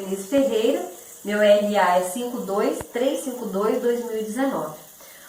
Denise Ferreira, meu RA é 52352-2019.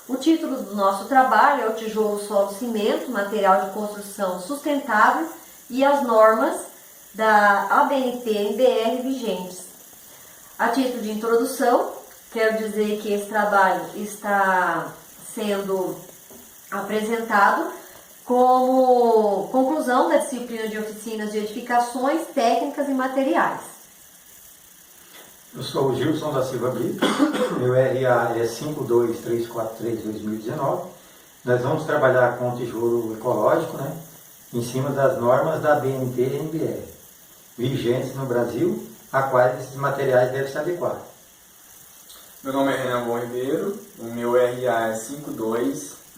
O título do nosso trabalho é o tijolo solo cimento, material de construção sustentável e as normas da ABNT-NBR vigentes. A título de introdução, quero dizer que esse trabalho está sendo apresentado como conclusão da disciplina de oficinas de edificações, técnicas e materiais. Eu sou o Gilson da Silva Brito, meu RA é 52343-2019. Nós vamos trabalhar com tijolo ecológico, em cima das normas da ABNT-NBR, vigentes no Brasil, a quais esses materiais devem se adequar. Meu nome é Renan Bom Ribeiro, o meu RA é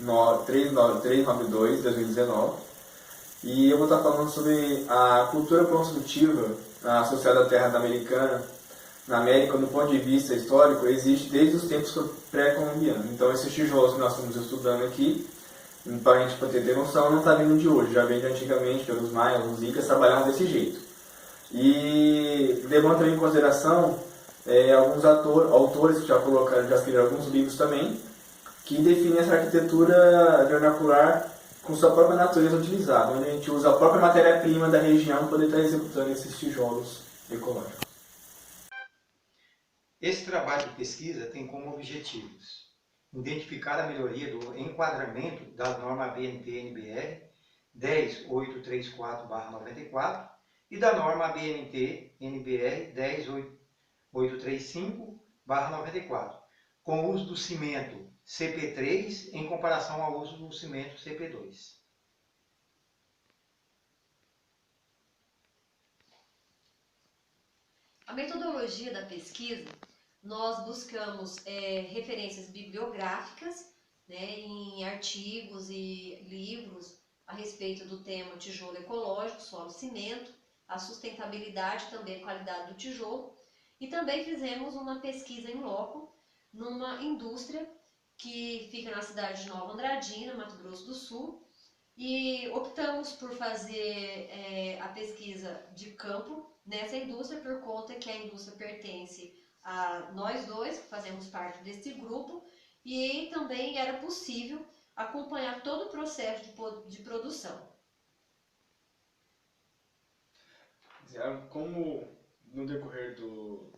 52392-2019 e eu vou estar falando sobre a cultura construtiva associada à terra americana. Na América, do ponto de vista histórico, existe desde os tempos pré-colombianos. Então, esses tijolos que nós estamos estudando aqui, para a gente poder ter noção, não está vindo de hoje, já vem de antigamente, pelos maias, os incas trabalhavam desse jeito. E levando também em consideração alguns autores que já escreveram alguns livros também, que definem essa arquitetura vernacular com sua própria natureza utilizada, onde a gente usa a própria matéria-prima da região para poder estar executando esses tijolos ecológicos. Esse trabalho de pesquisa tem como objetivos identificar a melhoria do enquadramento da norma ABNT-NBR 10834/94 e da norma ABNT-NBR 10835/94, com o uso do cimento CP3 em comparação ao uso do cimento CP2. A metodologia da pesquisa, nós buscamos referências bibliográficas, em artigos e livros a respeito do tema tijolo ecológico, solo cimento, a sustentabilidade também a qualidade do tijolo, e também fizemos uma pesquisa em loco numa indústria que fica na cidade de Nova Andradina, Mato Grosso do Sul, e optamos por fazer a pesquisa de campo nessa indústria por conta que a indústria pertence a nós dois, que fazemos parte desse grupo, e também era possível acompanhar todo o processo de produção. Como no decorrer do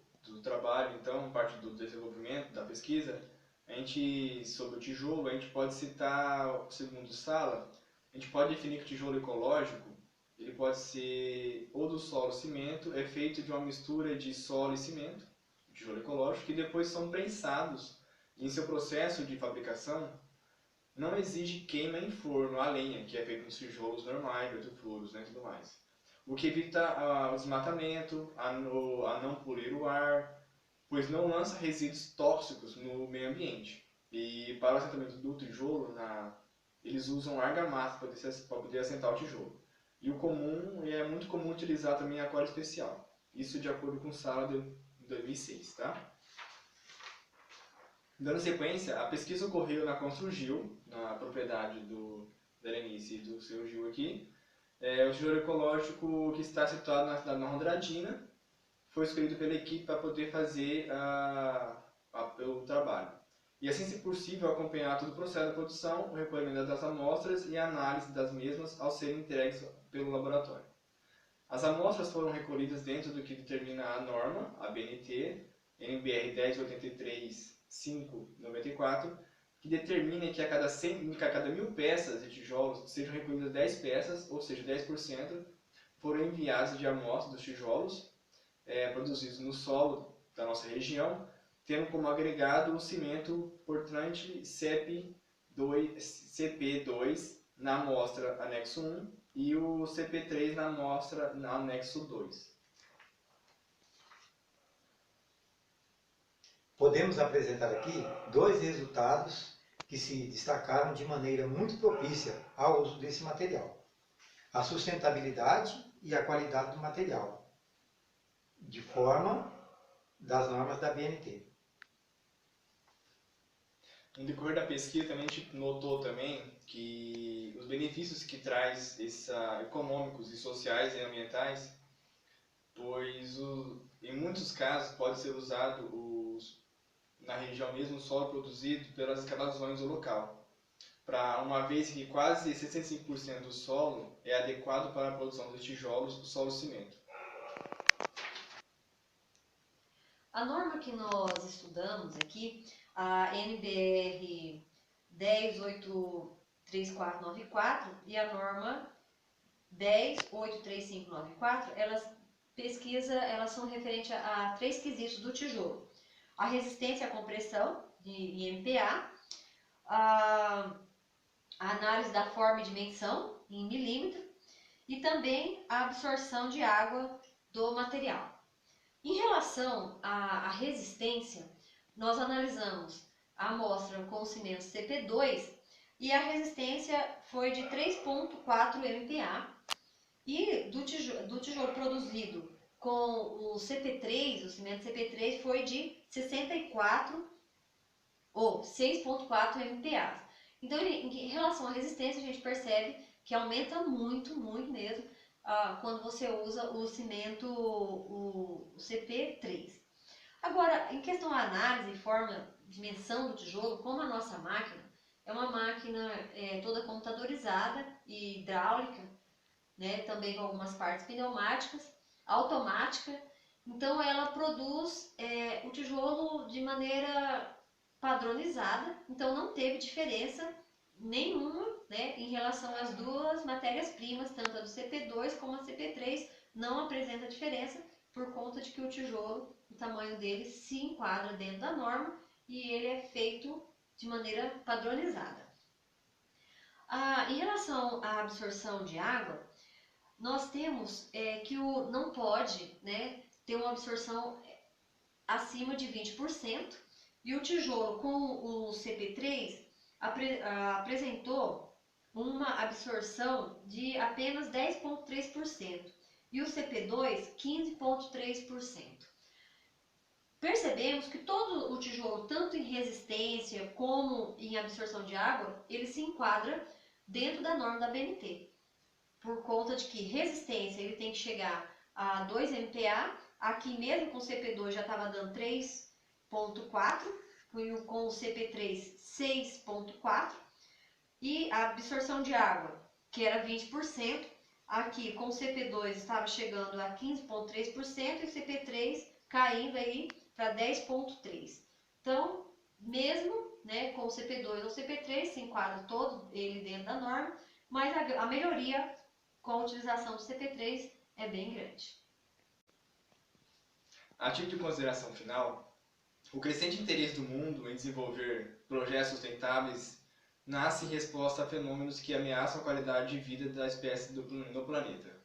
trabalho, então, parte do desenvolvimento, da pesquisa, sobre o tijolo, a gente pode citar, segundo Sala, a gente pode definir que o tijolo ecológico, ele pode ser ou do solo cimento, é feito de uma mistura de solo e cimento, o tijolo ecológico, que depois são prensados. Em seu processo de fabricação, não exige queima em forno, a lenha, que é feito nos tijolos normais, hortifruros, e tudo mais. O que evita o desmatamento, a não poluir o ar, pois não lança resíduos tóxicos no meio ambiente. E para o assentamento do tijolo, eles usam argamassa para poder assentar o tijolo. E é muito comum utilizar também a cola especial. Isso de acordo com o Sala de 2006, tá? Dando sequência, a pesquisa ocorreu na Construgil, na propriedade da Lenice e do seu Gil aqui. O tijolo ecológico que está situado na cidade de Nova Andradina foi escolhido pela equipe para poder fazer o trabalho. E assim, se possível, acompanhar todo o processo da produção, o recolhimento das amostras e a análise das mesmas ao serem entregues pelo laboratório. As amostras foram recolhidas dentro do que determina a norma, a BNT, NBR 1083-594, que determina que a cada 1.000 peças de tijolos sejam recolhidas 10 peças, ou seja, 10%, foram enviadas de amostras dos tijolos produzidos no solo da nossa região, tendo como agregado o cimento portante CP2 na amostra anexo 1 e o CP3 na amostra anexo 2. Podemos apresentar aqui dois resultados que se destacaram de maneira muito propícia ao uso desse material: a sustentabilidade e a qualidade do material, de forma das normas da BNT. No decorrer da pesquisa, também a gente notou também que os benefícios que traz econômicos e sociais e ambientais, pois Em muitos casos pode ser usado na região mesmo o solo produzido pelas escavações do local, uma vez que quase 65% do solo é adequado para a produção dos tijolos do solo-cimento. A norma que nós estudamos aqui, a NBR 10.83494 e a norma 10.83594, elas são referentes a 3 quesitos do tijolo: a resistência à compressão em MPa, a análise da forma e dimensão em milímetro e também a absorção de água do material. Em relação à resistência, nós analisamos a amostra com o cimento CP2 e a resistência foi de 3,4 MPa, e do tijolo produzido com o CP3, o cimento CP3, foi de 64 ou 6,4 MPa. Então, em relação à resistência, a gente percebe que aumenta muito, muito mesmo, quando você usa o cimento, o CP3. Agora, em questão da análise, forma, dimensão do tijolo, como a nossa máquina é uma máquina toda computadorizada e hidráulica, né, também com algumas partes pneumáticas, automática, então ela produz o tijolo de maneira padronizada, então não teve diferença nenhuma, né, em relação às duas matérias-primas, tanto a do CP2 como a CP3, não apresenta diferença por conta de que o tijolo, o tamanho dele se enquadra dentro da norma e ele é feito de maneira padronizada. Em relação à absorção de água, nós temos que não pode, né, ter uma absorção acima de 20%, e o tijolo com o CP3 apresentou uma absorção de apenas 10,3% e o CP2 15,3%. Percebemos que todo o tijolo, tanto em resistência como em absorção de água, ele se enquadra dentro da norma da BNT, por conta de que resistência ele tem que chegar a 2 MPa, aqui mesmo com o CP2 já estava dando 3,4, com o CP3 6,4, e a absorção de água, que era 20%, aqui com o CP2 estava chegando a 15,3% e o CP3 caindo aí para 10,3%. Então, mesmo, né, com o CP2 ou CP3, se enquadra todo ele dentro da norma, mas a melhoria com a utilização do CP3 é bem grande. A título de consideração final, o crescente interesse do mundo em desenvolver projetos sustentáveis nasce em resposta a fenômenos que ameaçam a qualidade de vida da espécie no planeta,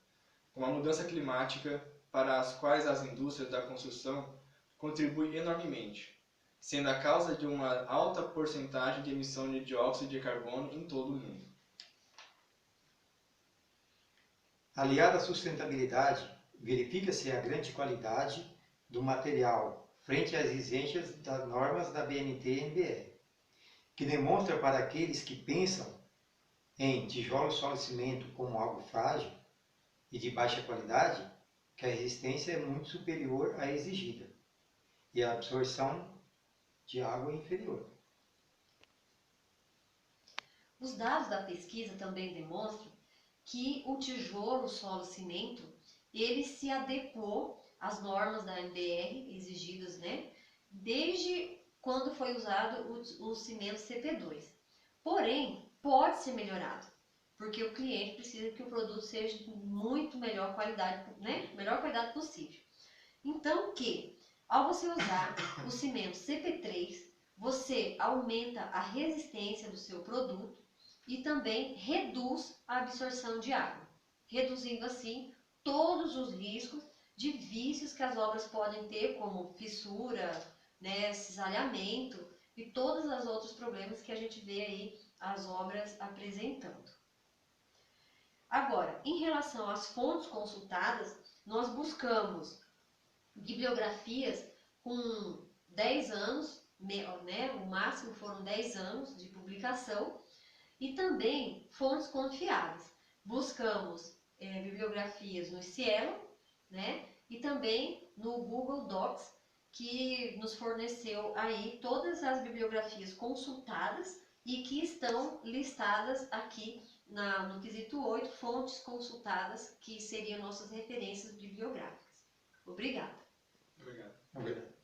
como a mudança climática, para as quais as indústrias da construção contribuem enormemente, sendo a causa de uma alta porcentagem de emissão de dióxido de carbono em todo o mundo. Aliada à sustentabilidade, verifica-se a grande qualidade do material frente às exigências das normas da BNT-NBR, que demonstra para aqueles que pensam em tijolo, solo e cimento como algo frágil e de baixa qualidade, que a resistência é muito superior à exigida e a absorção de água é inferior. Os dados da pesquisa também demonstram que o tijolo, solo e cimento, ele se adequou às normas da NBR exigidas, né, desde quando foi usado o cimento CP2. Porém, pode ser melhorado, porque o cliente precisa que o produto seja de muito melhor qualidade, né, melhor qualidade possível. Então, ao você usar o cimento CP3, você aumenta a resistência do seu produto e também reduz a absorção de água, reduzindo assim todos os riscos de vícios que as obras podem ter, como fissura, né, cisalhamento e todos os outros problemas que a gente vê aí as obras apresentando. Agora, em relação às fontes consultadas, nós buscamos bibliografias com 10 anos, né, o máximo foram 10 anos de publicação, e também fontes confiáveis. Buscamos bibliografias no Cielo, né, e também no Google Docs, que nos forneceu aí todas as bibliografias consultadas e que estão listadas aqui no quesito 8, fontes consultadas, que seriam nossas referências bibliográficas. Obrigada. Obrigado. Obrigado.